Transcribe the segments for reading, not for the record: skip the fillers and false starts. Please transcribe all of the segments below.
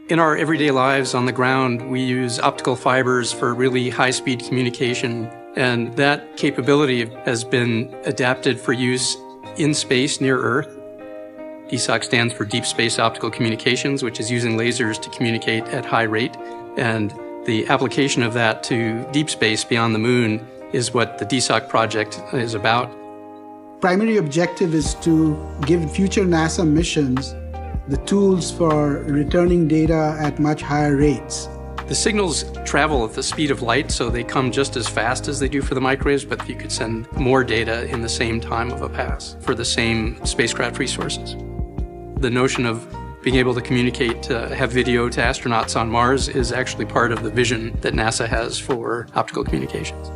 In our everyday lives on the ground, we use optical fibers for really high-speed communication, and that capability has been adapted for use in space near Earth. DSOC stands for Deep Space Optical Communications, which is using lasers to communicate at high rate, and the application of that to deep space beyond the moon is what the DSOC project is about. Primary objective is to give future NASA missions the tools for returning data at much higher rates. The signals travel at the speed of light, so they come just as fast as they do for the microwaves, but you could send more data in the same time of a pass for the same spacecraft resources. The notion of being able to communicate, to have video to astronauts on Mars is actually part of the vision that NASA has for optical communications.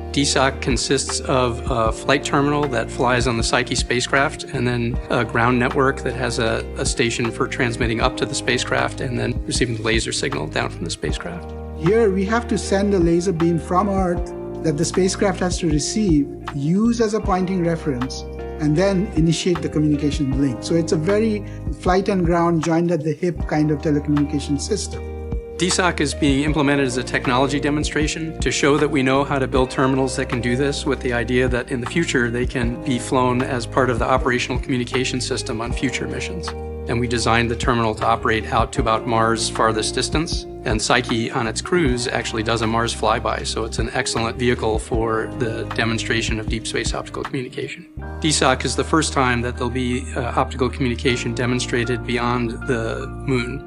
DSOC consists of a flight terminal that flies on the Psyche spacecraft, and then a ground network that has a station for transmitting up to the spacecraft and then receiving the laser signal down from the spacecraft. Here we have to send a laser beam from Earth that the spacecraft has to receive, use as a pointing reference, and then initiate the communication link. So it's a very flight and ground joined at the hip kind of telecommunication system. DSOC is being implemented as a technology demonstration to show that we know how to build terminals that can do this, with the idea that in the future they can be flown as part of the operational communication system on future missions. And we designed the terminal to operate out to about Mars' farthest distance. And Psyche on its cruise actually does a Mars flyby, so it's an excellent vehicle for the demonstration of deep space optical communication. DSOC is the first time that there'll be optical communication demonstrated beyond the moon.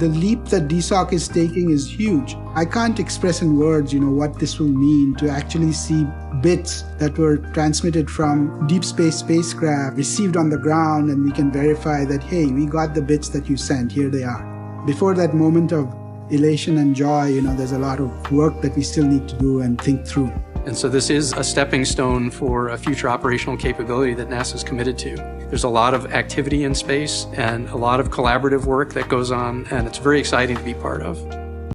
The leap that DSOC is taking is huge. I can't express in words, what this will mean to actually see bits that were transmitted from deep space spacecraft received on the ground, and we can verify that, hey, we got the bits that you sent, here they are. Before that moment of elation and joy, there's a lot of work that we still need to do and think through. And so this is a stepping stone for a future operational capability that NASA is committed to. There's a lot of activity in space and a lot of collaborative work that goes on, and it's very exciting to be part of.